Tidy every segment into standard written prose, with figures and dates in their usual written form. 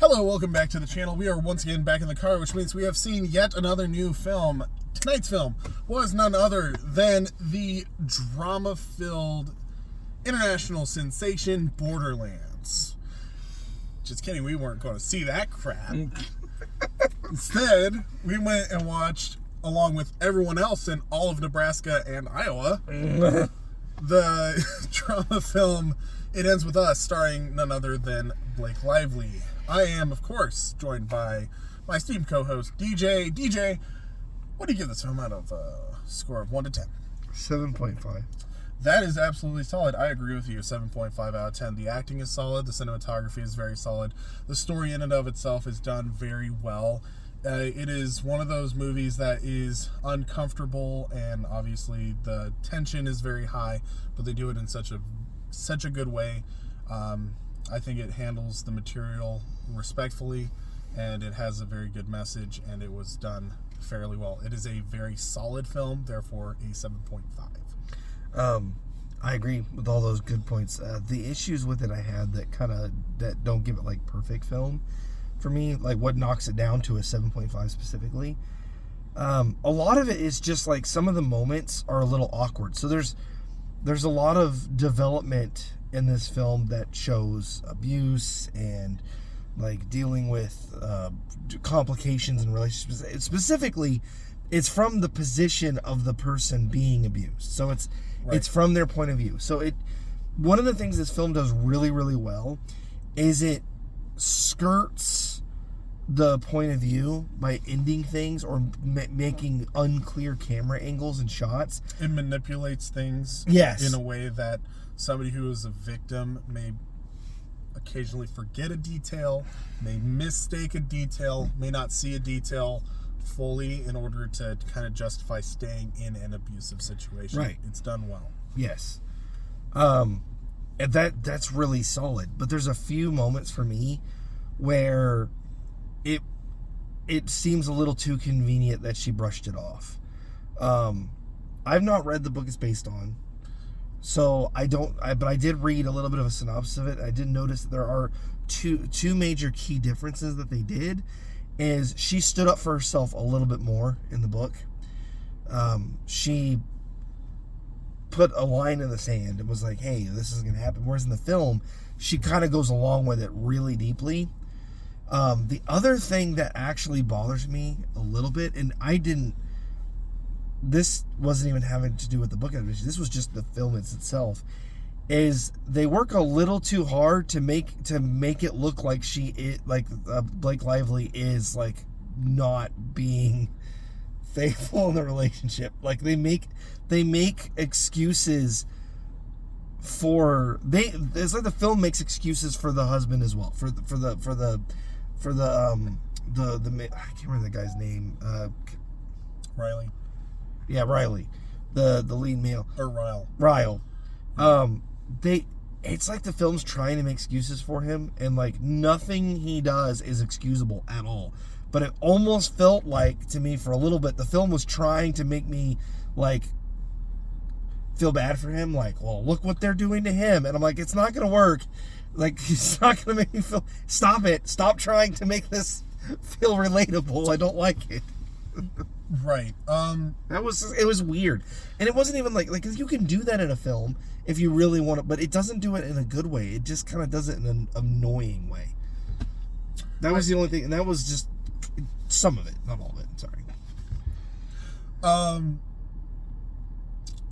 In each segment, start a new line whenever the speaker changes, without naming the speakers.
Hello, welcome back to the channel. We are once again back in the car, which means we have seen yet another new film. Tonight's film was none other than the drama-filled international sensation Borderlands. Just kidding, we weren't going to see that crap. Instead, we went and watched, along with everyone else in all of Nebraska and Iowa, the drama film It Ends With Us, starring none other than Blake Lively. I am, of course, joined by my esteemed co-host, DJ. DJ, what do you give this film out of a score of 1 to 10?
7.5.
That is absolutely solid. I agree with you. 7.5 out of 10. The acting is solid. The cinematography is very solid. The story in and of itself is done very well. It is one of those movies that is uncomfortable, and obviously the tension is very high, but they do it in such a good way. I think it handles the material respectfully, and it has a very good message, and it was done fairly well. It is a very solid film, therefore a 7.5.
I agree with all those good points. The issues with it I had that don't give it like perfect film for me, like what knocks it down to a 7.5 specifically. A lot of it is just like some of the moments are a little awkward. So there's a lot of development in this film that shows abuse and like dealing with complications in relationships. Specifically, it's from the position of the person being abused. So it's from their point of view. So one of the things this film does really, really well is it skirts the point of view by ending things or making unclear camera angles and shots.
It manipulates things in a way that somebody who is a victim may occasionally forget a detail, may mistake a detail, may not see a detail fully in order to kind of justify staying in an abusive situation.
Right.
It's done well.
Yes. And that's really solid. But there's a few moments for me where it seems a little too convenient that she brushed it off. I've not read the book it's based on. So but I did read a little bit of a synopsis of it. I did notice that there are two major key differences that they did. Is she stood up for herself a little bit more in the book. She put a line in the sand and was like, hey, this is going to happen. Whereas in the film, she kind of goes along with it really deeply. The other thing that actually bothers me a little bit, and this wasn't even having to do with the book adaptation, this was just the film itself, is they work a little too hard to make it look like Blake Lively is like not being faithful in the relationship. Like they make excuses it's like the film makes excuses for the husband as well, for the I can't remember the guy's name.
Riley.
Yeah, Riley, the lead male.
Or
Ryle. It's like the film's trying to make excuses for him, and like nothing he does is excusable at all. But it almost felt like, to me, for a little bit, the film was trying to make me like feel bad for him. Like, well, look what they're doing to him, and I'm like, it's not gonna work. Like, it's not gonna make me feel. Stop it! Stop trying to make this feel relatable. I don't like it.
Right.
It was weird, and it wasn't even like you can do that in a film if you really want to, but it doesn't do it in a good way. It just kind of does it in an annoying way. That was the only thing, and that was just some of it, not all of it. Sorry.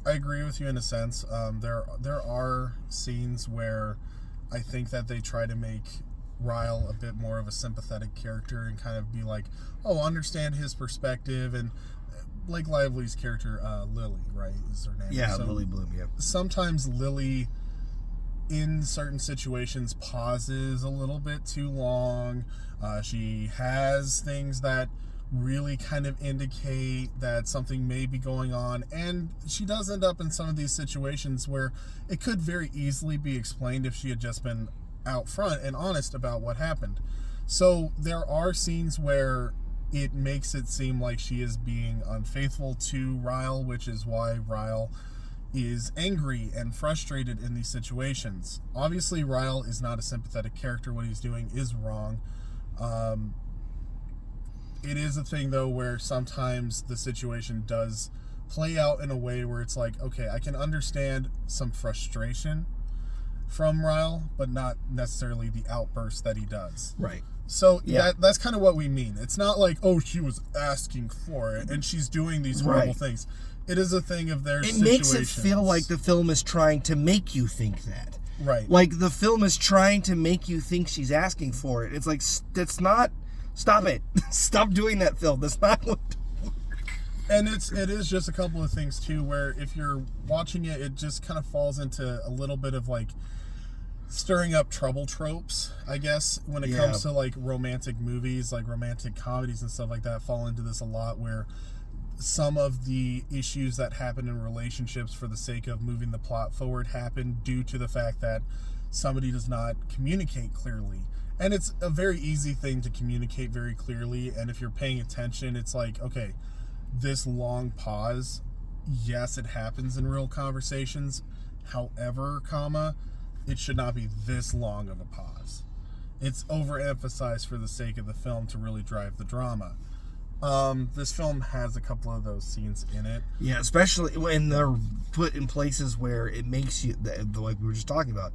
I agree with you in a sense. There are scenes where I think that they try to make Ryle a bit more of a sympathetic character and kind of be like, oh, understand his perspective. And Blake Lively's character, Lily, right, is her name?
Yeah, Lily Bloom, yeah.
Sometimes Lily, in certain situations, pauses a little bit too long. She has things that really kind of indicate that something may be going on, and she does end up in some of these situations where it could very easily be explained if she had just been out front and honest about what happened. So there are scenes where it makes it seem like she is being unfaithful to Ryle, which is why Ryle is angry and frustrated in these situations. Obviously, Ryle is not a sympathetic character. What he's doing is wrong. It is a thing, though, where sometimes the situation does play out in a way where it's like, okay, I can understand some frustration from Ryle, but not necessarily the outburst that he does.
Right.
So that's kind of what we mean. It's not like, oh, she was asking for it and she's doing these horrible things. It is a thing of their situations.
It makes it feel like the film is trying to make you think that.
Right.
Like the film is trying to make you think she's asking for it. It's like, that's not... Stop it. Stop doing that, film. That's not what...
And it is just a couple of things, too, where if you're watching it, it just kind of falls into a little bit of, like, stirring up trouble tropes, I guess, when it comes to, like, romantic movies, like romantic comedies and stuff like that fall into this a lot, where some of the issues that happen in relationships for the sake of moving the plot forward happen due to the fact that somebody does not communicate clearly. And it's a very easy thing to communicate very clearly, and if you're paying attention, it's like, okay, this long pause, yes, it happens in real conversations. However, it should not be this long of a pause. It's overemphasized for the sake of the film to really drive the drama. This film has a couple of those scenes in it.
Yeah, especially when they're put in places where it makes you, like we were just talking about,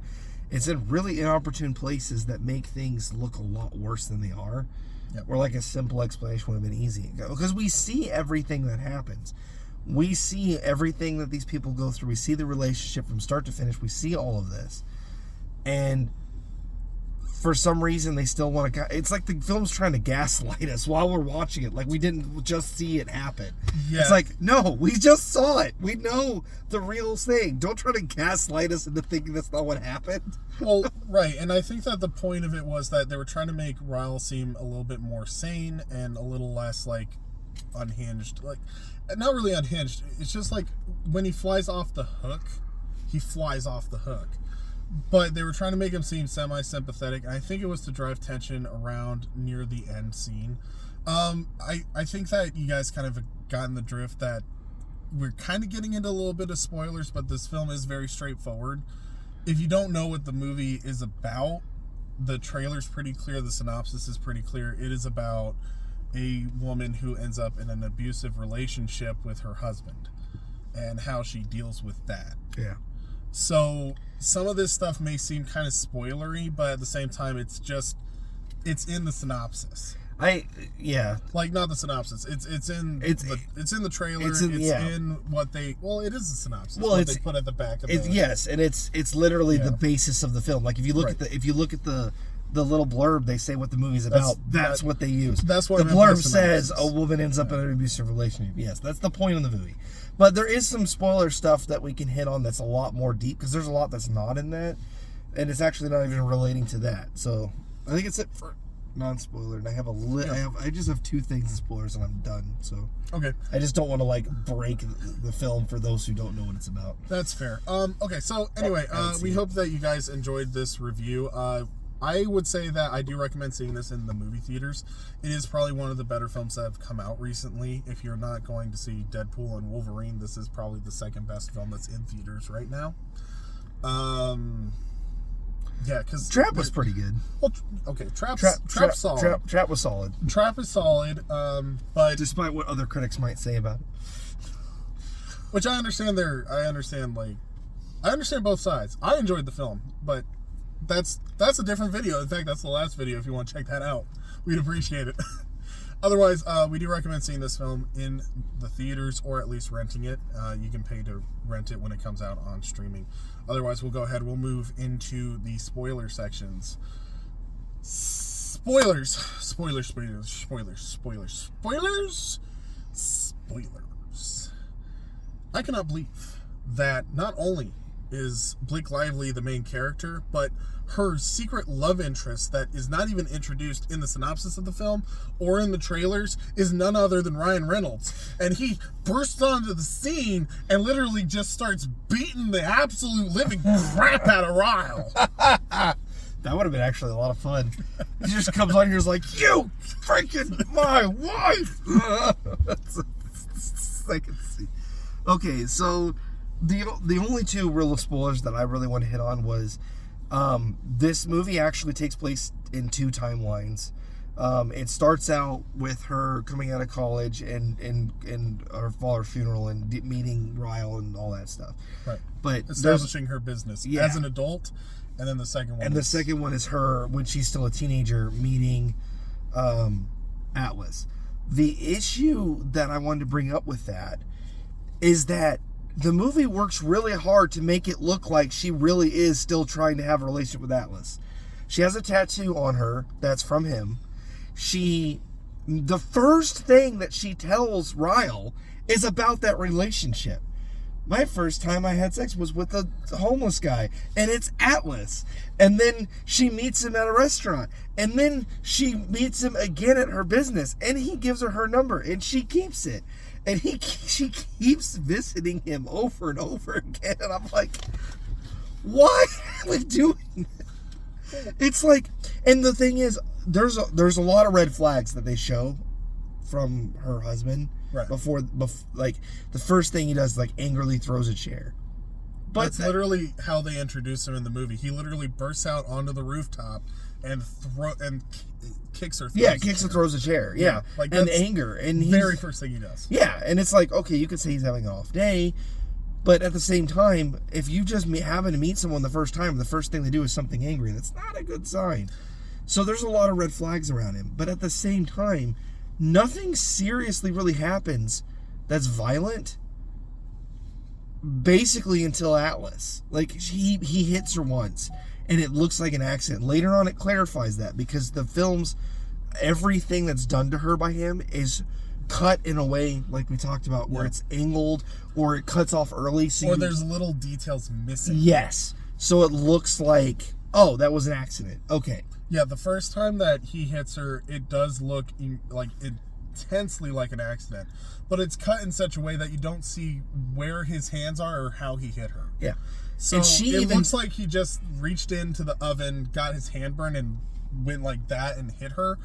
it's in really inopportune places that make things look a lot worse than they are.
Yep.
Where like a simple explanation would have been easy. Because we see everything that happens. We see everything that these people go through. We see the relationship from start to finish. We see all of this. And for some reason, they still want to... It's like the film's trying to gaslight us while we're watching it. Like, we didn't just see it happen. Yeah. It's like, no, we just saw it. We know the real thing. Don't try to gaslight us into thinking that's not what happened.
Well, right. And I think that the point of it was that they were trying to make Ryle seem a little bit more sane and a little less, like, unhinged. Like, not really unhinged. It's just like when he flies off the hook, he flies off the hook. But they were trying to make him seem semi-sympathetic. I think it was to drive tension around near the end scene. I think that you guys kind of have gotten the drift that we're kind of getting into a little bit of spoilers, but this film is very straightforward. If you don't know what the movie is about, the trailer's pretty clear, the synopsis is pretty clear. It is about a woman who ends up in an abusive relationship with her husband and how she deals with that.
Yeah.
So some of this stuff may seem kind of spoilery, but at the same time, it's in the synopsis. Like, not the synopsis. It's in the trailer. It's in what they... Well, it is a synopsis. Well, what they put at the back of the...
Yes, and it's literally the basis of the film. Like, if you look at the little blurb, they say what the movie's about. That's what they use. That's what the blurb says. A woman ends up in an abusive relationship. Yes, that's the point of the movie. But there is some spoiler stuff that we can hit on that's a lot more deep, because there's a lot that's not in that, and it's actually not even relating to that. So I think it's it for non-spoiler, and I just have two things in spoilers, and I'm done. So
okay,
I just don't want to like break the film for those who don't know what it's about.
That's fair. Okay, so anyway, we hope that you guys enjoyed this review. I would say that I do recommend seeing this in the movie theaters. It is probably one of the better films that have come out recently. If you're not going to see Deadpool and Wolverine, this is probably the second best film that's in theaters right now. Yeah, because
Trap was pretty good.
Well, okay, Trap's solid.
Trap was solid.
Trap is solid, but
despite what other critics might say about it,
which I understand. I understand both sides. I enjoyed the film, but that's a different video. In fact, that's the last video. If you want to check that out, we'd appreciate it. Otherwise, we do recommend seeing this film in the theaters, or at least renting it. You can pay to rent it when it comes out on streaming. Otherwise, we'll move into the spoiler sections. Spoilers. I cannot believe that not only is Blake Lively the main character, but her secret love interest that is not even introduced in the synopsis of the film or in the trailers is none other than Ryan Reynolds. And he bursts onto the scene and literally just starts beating the absolute living crap out of Ryle.
That would have been actually a lot of fun. He just comes on here and is like, "You freaking my wife!" I can see. Okay, so the only two real spoilers that I really want to hit on was this movie actually takes place in two timelines. It starts out with her coming out of college and her father's funeral and meeting Ryle and all that stuff.
Right.
But
establishing her business as an adult, and then the second one.
And the second one is her when she's still a teenager meeting Atlas. The issue that I wanted to bring up with that is that the movie works really hard to make it look like she really is still trying to have a relationship with Atlas. She has a tattoo on her that's from him. The first thing that she tells Ryle is about that relationship. My first time I had sex was with a homeless guy, and it's Atlas. And then she meets him at a restaurant, and then she meets him again at her business, and he gives her number, and she keeps it. And she keeps visiting him over and over again, and I'm like, why are we doing that? It's like, and the thing is, there's a lot of red flags that they show from her husband. Right. Before, like, the first thing he does is, like, angrily throws a chair.
But that's literally how they introduce him in the movie. He literally bursts out onto the rooftop and kicks her.
Yeah, kicks and throws a chair. Yeah, like and anger. And
very first thing he does.
Yeah, and it's like, okay, you could say he's having an off day, but at the same time, if you just happen to meet someone the first time, the first thing they do is something angry. That's not a good sign. So there's a lot of red flags around him. But at the same time, nothing seriously really happens that's violent, basically until Atlas. Like, he hits her once, and it looks like an accident. Later on, it clarifies that, because the film's, everything that's done to her by him is cut in a way, like we talked about, where it's angled, or it cuts off early. So
there's little details missing.
Yes. So it looks like, oh, that was an accident. Okay.
Yeah, the first time that he hits her, it does look like intensely like an accident. But it's cut in such a way that you don't see where his hands are or how he hit her.
Yeah.
So it looks like he just reached into the oven, got his hand burned, and went like that and hit her.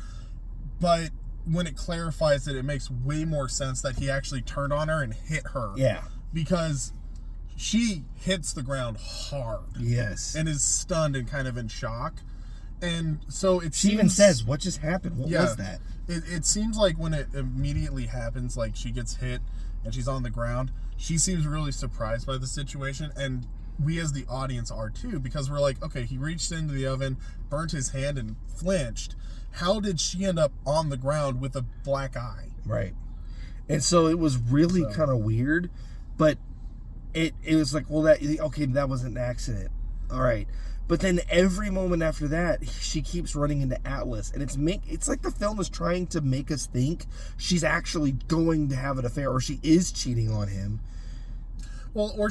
But when it clarifies it, it makes way more sense that he actually turned on her and hit her.
Yeah.
Because she hits the ground hard.
Yes.
And is stunned and kind of in shock. And so
she even says, what just happened? What was that?
It seems like when it immediately happens, like she gets hit and she's on the ground, she seems really surprised by the situation. And we as the audience are too, because we're like, okay, he reached into the oven, burnt his hand, and flinched. How did she end up on the ground with a black eye?
Right. And so it was really kind of weird, but it was like, well, that was an accident. All right. But then every moment after that, she keeps running into Atlas, and it's like the film is trying to make us think she's actually going to have an affair, or she is cheating on him.
Well, or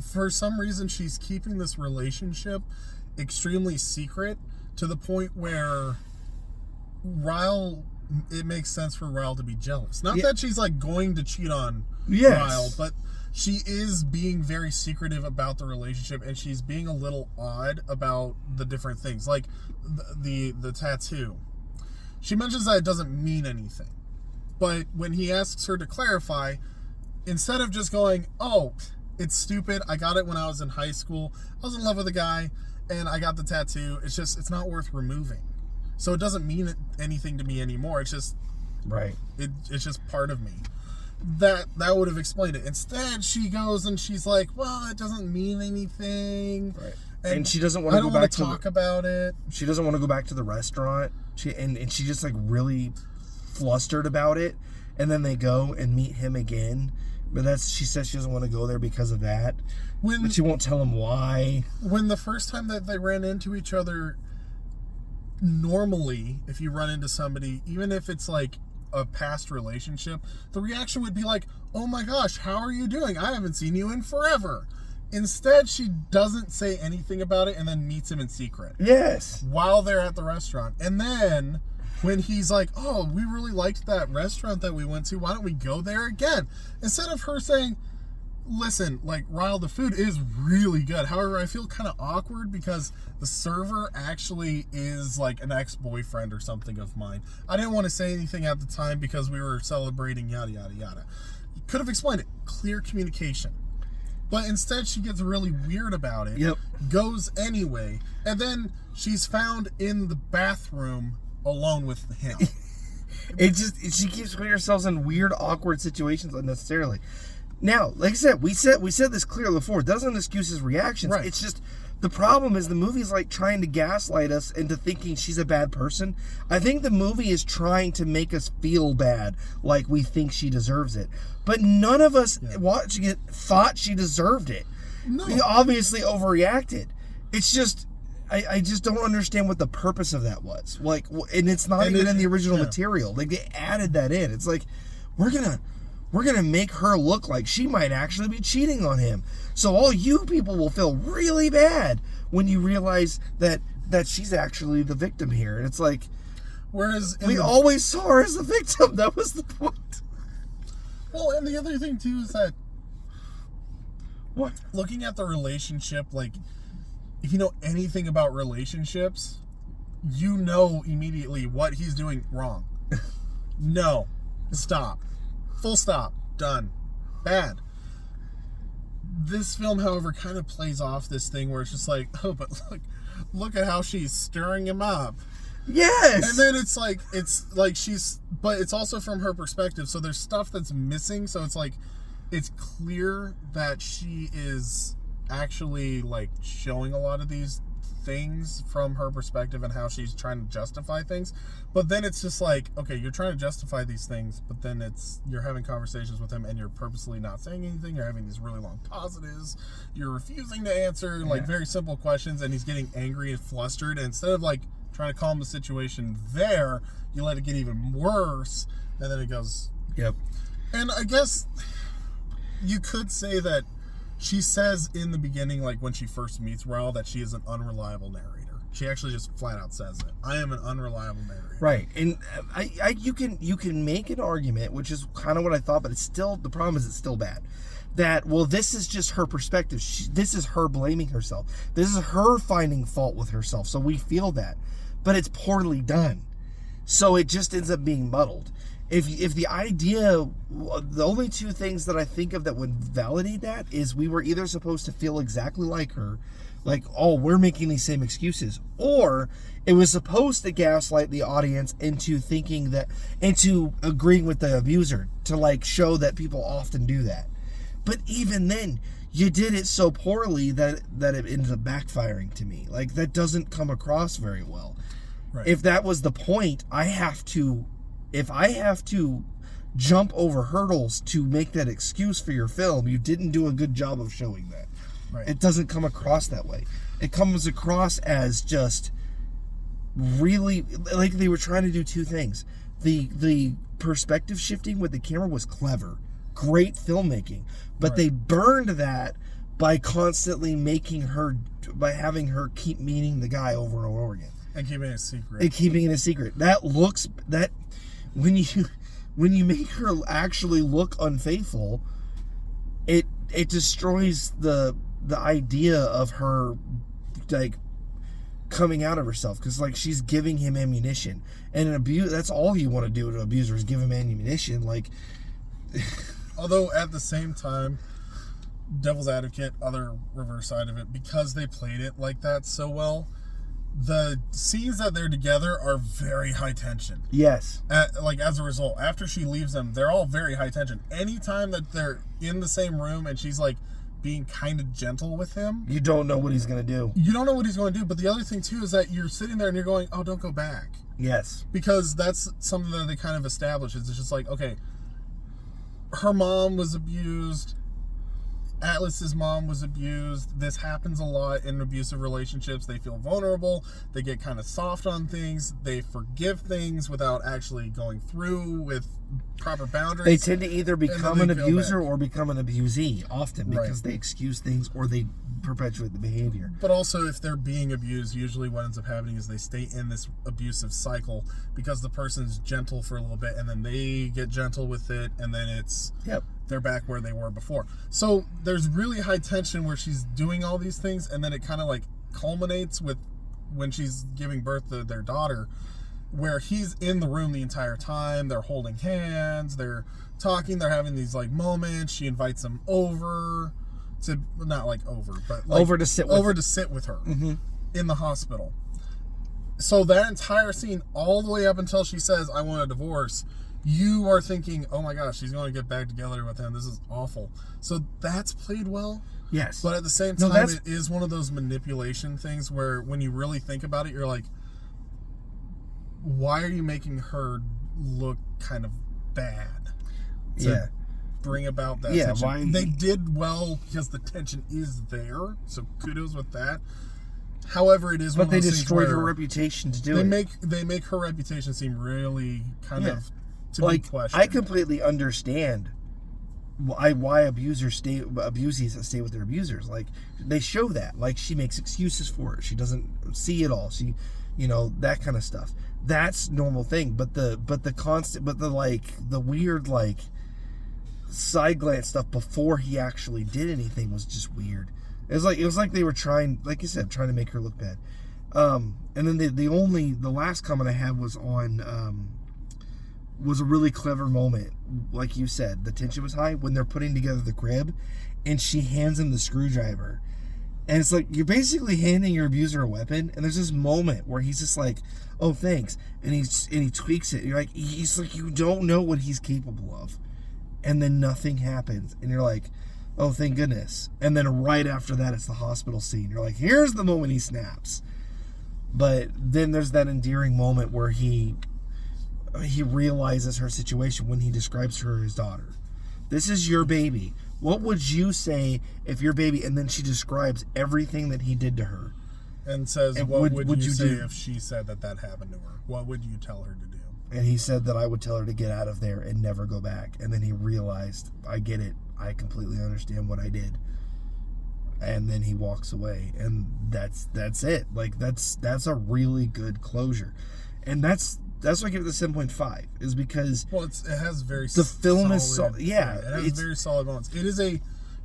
for some reason, she's keeping this relationship extremely secret to the point where it makes sense for Ryle to be jealous. Not that she's like going to cheat on Ryle, but she is being very secretive about the relationship, and she's being a little odd about the different things. Like the tattoo. She mentions that it doesn't mean anything. But when he asks her to clarify, instead of just going, oh, it's stupid, I got it when I was in high school, I was in love with a guy, and I got the tattoo, it's not worth removing. So it doesn't mean anything to me anymore. It's just...
Right.
It's just part of me. That would have explained it. Instead, she goes and she's like, well, it doesn't mean anything.
Right. And she doesn't want to go back to
talk about it.
She doesn't want to go back to the restaurant. And she just like really flustered about it. And then they go and meet him again. But she says she doesn't want to go there because of that. But she won't tell him why.
When the first time that they ran into each other, normally, if you run into somebody, even if it's like a past relationship, the reaction would be like, oh my gosh, how are you doing? I haven't seen you in forever. Instead, she doesn't say anything about it and then meets him in secret.
Yes.
While they're at the restaurant. And then when he's like, oh, we really liked that restaurant that we went to, why don't we go there again? Instead of her saying, listen, like, Ryle, the food is really good. However, I feel kind of awkward because the server actually is like an ex-boyfriend or something of mine. I didn't want to say anything at the time because we were celebrating yada, yada, yada. You could have explained it. Clear communication. But instead, she gets really weird about it.
Yep.
Goes anyway. And then she's found in the bathroom alone with him.
She keeps putting herself in weird, awkward situations unnecessarily. Now, like I said, we said this clearly before. It doesn't excuse his reactions.
Right.
It's just the problem is the movie's like trying to gaslight us into thinking she's a bad person. I think the movie is trying to make us feel bad, like we think she deserves it. But none of us watching it thought she deserved it.
No.
We obviously overreacted. It's just I just don't understand what the purpose of that was. Like, and it's not even in the original material. Like, they added that in. It's like, we're gonna make her look like she might actually be cheating on him. So all you people will feel really bad when you realize that she's actually the victim here. And it's like,
whereas
we always saw her as the victim. That was the point.
Well, and the other thing too is that
what?
Looking at the relationship, like, if you know anything about relationships, you know immediately what he's doing wrong. No. Stop. Full stop. Done. Bad. This film, however, kind of plays off this thing where it's just like, oh, but look at how she's stirring him up.
Yes.
And then it's like but it's also from her perspective, so there's stuff that's missing, so it's like, it's clear that she is actually like showing a lot of these things from her perspective and how she's trying to justify things. But then it's just like, okay, you're trying to justify these things, but then you're having conversations with him and you're purposely not saying anything. You're having these really long pauses. You're refusing to answer like very simple questions, and he's getting angry and flustered. And instead of like trying to calm the situation there, you let it get even worse, and then it goes.
Yep.
And I guess you could say that she says in the beginning, like when she first meets Raul, that she is an unreliable narrator. She actually just flat out says it. I am an unreliable narrator.
Right, and you can make an argument, which is kind of what I thought, but it's still, the problem is it's still bad. That, well, this is just her perspective. This is her blaming herself. This is her finding fault with herself. So we feel that, but it's poorly done. So it just ends up being muddled. If the idea, the only two things that I think of that would validate that is we were either supposed to feel exactly like her, like, oh, we're making these same excuses, or it was supposed to gaslight the audience into thinking that, into agreeing with the abuser, to like show that people often do that. But even then, you did it so poorly that it ended up backfiring to me. Like, that doesn't come across very well. Right. If that was the point, if I have to jump over hurdles to make that excuse for your film, you didn't do a good job of showing that. Right. It doesn't come across that way. It comes across as just really, like they were trying to do two things. The perspective shifting with the camera was clever. Great filmmaking. But they burned that by constantly by having her keep meeting the guy over and over again.
And keeping it a secret. That when you make her actually look unfaithful, it destroys the idea of her like coming out of herself, because like she's giving him ammunition, and that's all you want to do to an abuser is give him ammunition. Like, although at the same time, devil's advocate, other reverse side of it, because they played it like that so well, the scenes that they're together are very high tension.
Yes.
Like, as a result, after she leaves them, they're all very high tension. Anytime that they're in the same room and she's like being kind of gentle with him,
you don't know what he's going to do.
You don't know what he's going to do. But the other thing too is that you're sitting there and you're going, oh, don't go back.
Yes.
Because that's something that they kind of establish. It's just like, okay, her mom was abused. Atlas's mom was abused. This happens a lot in abusive relationships. They feel vulnerable. They get kind of soft on things. They forgive things without actually going through with proper boundaries.
They tend to either become an abuser or become an abusee, often, because they excuse things or they perpetuate the behavior.
But also, if they're being abused, usually what ends up happening is they stay in this abusive cycle because the person's gentle for a little bit, and then they get gentle with it, and then they're back where they were before. So there's really high tension where she's doing all these things, and then it kind of like culminates with when she's giving birth to their daughter, where he's in the room the entire time. They're holding hands, they're talking, they're having these like moments. She invites him over to, not like over, but like
over to sit with her
in the hospital. So that entire scene, all the way up until she says, I want a divorce, you are thinking, oh my gosh, she's going to get back together with him. This is awful. So that's played well.
Yes.
But at the same time, it is one of those manipulation things where when you really think about it, you're like, why are you making her look kind of bad?
Yeah.
Bring about that tension. Why? They did well because the tension is there. So kudos with that. However, it is one of those things. But they destroyed
her reputation to do
it. They make her reputation seem really kind of to be questioned.
I completely understand why abusers stay with their abusers. Like, they show that. Like, she makes excuses for it. She doesn't see it all. She, that kind of stuff. That's normal thing. But the weird, like, side glance stuff before he actually did anything was just weird. It was like they were trying, like you said, trying to make her look bad. And then the last comment I had was on was a really clever moment. Like you said, the tension was high when they're putting together the crib, and she hands him the screwdriver, and it's like, you're basically handing your abuser a weapon. And there's this moment where he's just like, "Oh, thanks," and he tweaks it. You're like, he's like, you don't know what he's capable of, and then nothing happens, and you're like, oh, thank goodness. And then right after that, it's the hospital scene. You're like, here's the moment he snaps. But then there's that endearing moment where he realizes her situation when he describes her as daughter. This is your baby. What would you say if your baby... And then she describes everything that he did to her.
And says, and what would you say if she said that happened to her? What would you tell her to do?
And he said that I would tell her to get out of there and never go back. And then he realized, I get it. I completely understand what I did. And then he walks away. And that's it. Like, that's a really good closure. And that's why I give it the 7.5, is because...
Well, it has very
the film
solid...
is...
it has very solid moments. It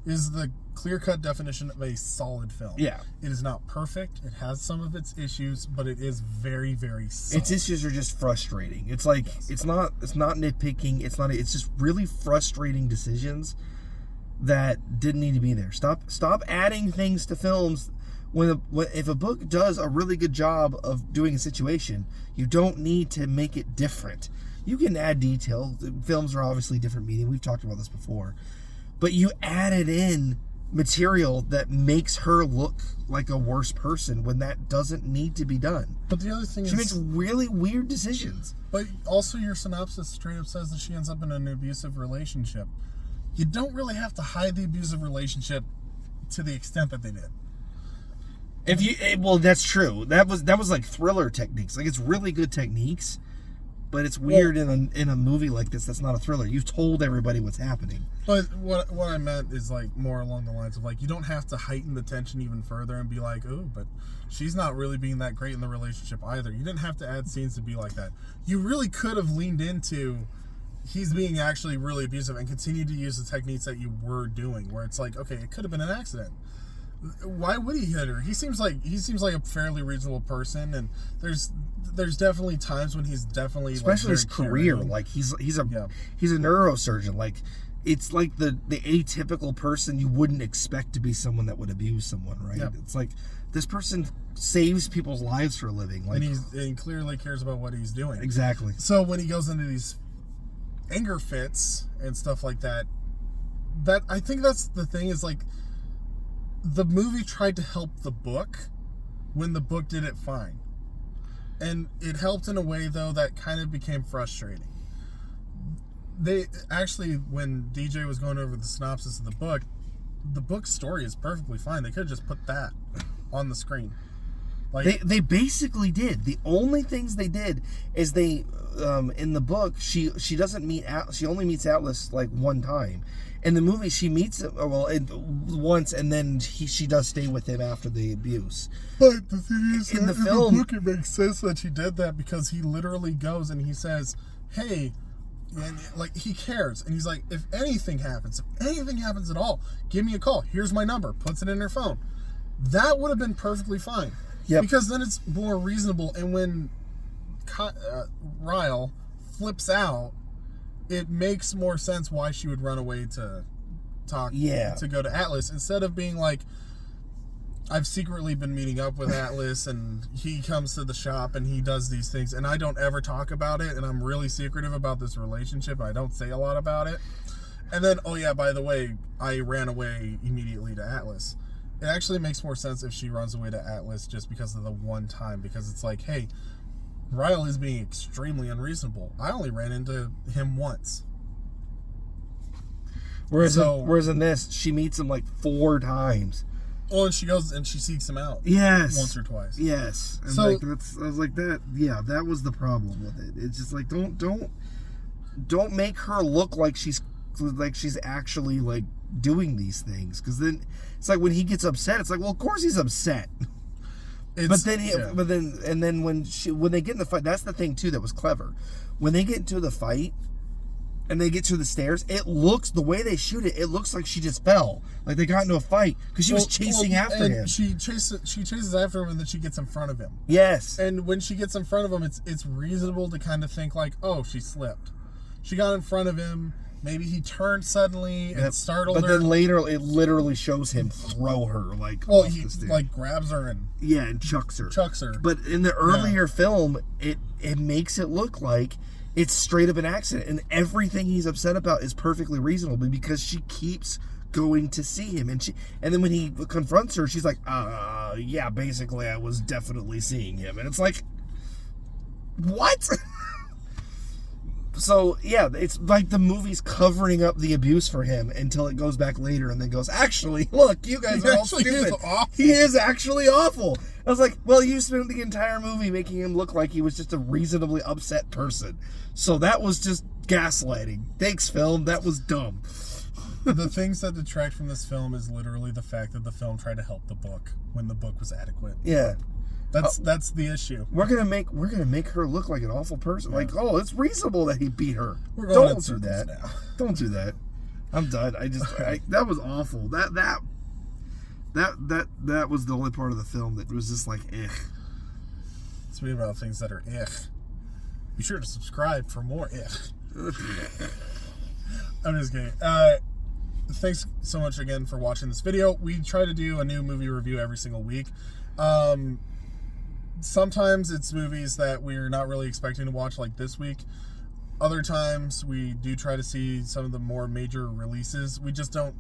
is the clear-cut definition of a solid film.
Yeah.
It is not perfect. It has some of its issues, but it is very, very solid.
Its issues are just frustrating. It's like, it's not nitpicking. It's just really frustrating decisions that didn't need to be there. Stop adding things to films. If a book does a really good job of doing a situation, you don't need to make it different. You can add detail. Films are obviously different medium. We've talked about this before. But you added in material that makes her look like a worse person when that doesn't need to be done.
But the other thing is...
She makes really weird decisions.
But also your synopsis straight up says that she ends up in an abusive relationship. You don't really have to hide the abusive relationship to the extent that they did.
Well, that's true. That was like thriller techniques. Like, it's really good techniques, but it's weird in a movie like this that's not a thriller. You've told everybody what's happening.
But what I meant is, like, more along the lines of, like, you don't have to heighten the tension even further and be like, oh, but she's not really being that great in the relationship either. You didn't have to add scenes to be like that. You really could have leaned into he's being actually really abusive and continued to use the techniques that you were doing, where it's like, okay, it could have been an accident. Why would he hit her? He seems like a fairly reasonable person, and there's definitely times when he's definitely,
especially his career, like he's a neurosurgeon. Like, it's like the atypical person you wouldn't expect to be someone that would abuse someone, right? Yep. It's like, this person saves people's lives for a living, like,
and he clearly cares about what he's doing.
Exactly.
So when he goes into these anger fits and stuff like that, I think that's the thing, is like, the movie tried to help the book when the book did it fine. And it helped in a way, though, that kind of became frustrating. They actually, when DJ was going over the synopsis of the book's story is perfectly fine. They could have just put that on the screen. Like,
they basically did. The only things they did is they, in the book, she only meets Atlas like one time. In the movie, she meets him once, and then she does stay with him after the abuse.
But the thing is, in the book, it makes sense that she did that, because he literally goes and he says, "Hey," and like, he cares, and he's like, "If anything happens at all, give me a call. Here's my number." Puts it in her phone. That would have been perfectly fine.
Yep.
Because then it's more reasonable, and when Ryle flips out, it makes more sense why she would run away to talk, to go to Atlas, instead of being like, I've secretly been meeting up with Atlas, and he comes to the shop and he does these things, and I don't ever talk about it, and I'm really secretive about this relationship. I don't say a lot about it. And then, oh yeah, by the way, I ran away immediately to Atlas. It actually makes more sense if she runs away to Atlas just because of the one time, because it's like, hey, Ryle is being extremely unreasonable. I only ran into him once.
Whereas in this, she meets him like 4 times.
Oh, and she goes and she seeks him out.
Yes.
Once or twice.
Yes. And
so
like, I was like that. Yeah, that was the problem with it. It's just like don't make her look like she's actually like doing these things, because then it's like when he gets upset, it's like, well, of course he's upset. But then when they get in the fight, that's the thing too that was clever. When they get into the fight and they get to the stairs, it looks, the way they shoot it, it looks like she just fell, like they got into a fight, because she was chasing after him.
She chases after him, and then she gets in front of him.
Yes.
And when she gets in front of him, it's reasonable to kind of think like, oh, she slipped. She got in front of him. Maybe he turned suddenly and startled her.
But then later, it literally shows him throw her off
he
the stairs.
like grabs her and
chucks her.
But
in the earlier film, it makes it look like it's straight up an accident, and everything he's upset about is perfectly reasonable because she keeps going to see him, and then when he confronts her, she's like, yeah, basically I was definitely seeing him, and it's like, what? So yeah, it's like the movie's covering up the abuse for him until it goes back later and then goes, actually, look, you guys are all stupid. He is actually awful. I was like, well, you spent the entire movie making him look like he was just a reasonably upset person. So that was just gaslighting. Thanks, film. That was dumb.
The things that detract from this film is literally the fact that the film tried to help the book when the book was adequate.
Yeah.
That's the issue.
We're gonna make her look like an awful person. Yeah. Like, oh, it's reasonable that he beat her.
Don't do that.
Now. Don't do that. I'm done. That was awful. That was the only part of the film that was just like, eh.
It's weird about things that are eh. Be sure to subscribe for more eh. I'm just kidding. Thanks so much again for watching this video. We try to do a new movie review every single week. Sometimes it's movies that we're not really expecting to watch, like this week. Other times we do try to see some of the more major releases. We just don't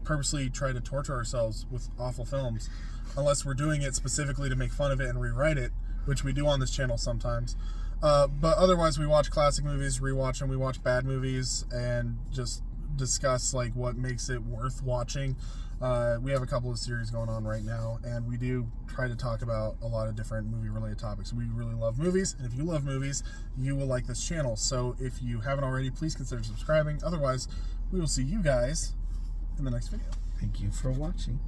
purposely try to torture ourselves with awful films unless we're doing it specifically to make fun of it and rewrite it, which we do on this channel sometimes. But otherwise we watch classic movies, rewatch them, we watch bad movies, and just discuss like what makes it worth watching. We have a couple of series going on right now, and we do try to talk about a lot of different movie-related topics. We really love movies, and if you love movies, you will like this channel. So if you haven't already, please consider subscribing. Otherwise, we will see you guys in the next video.
Thank you for watching.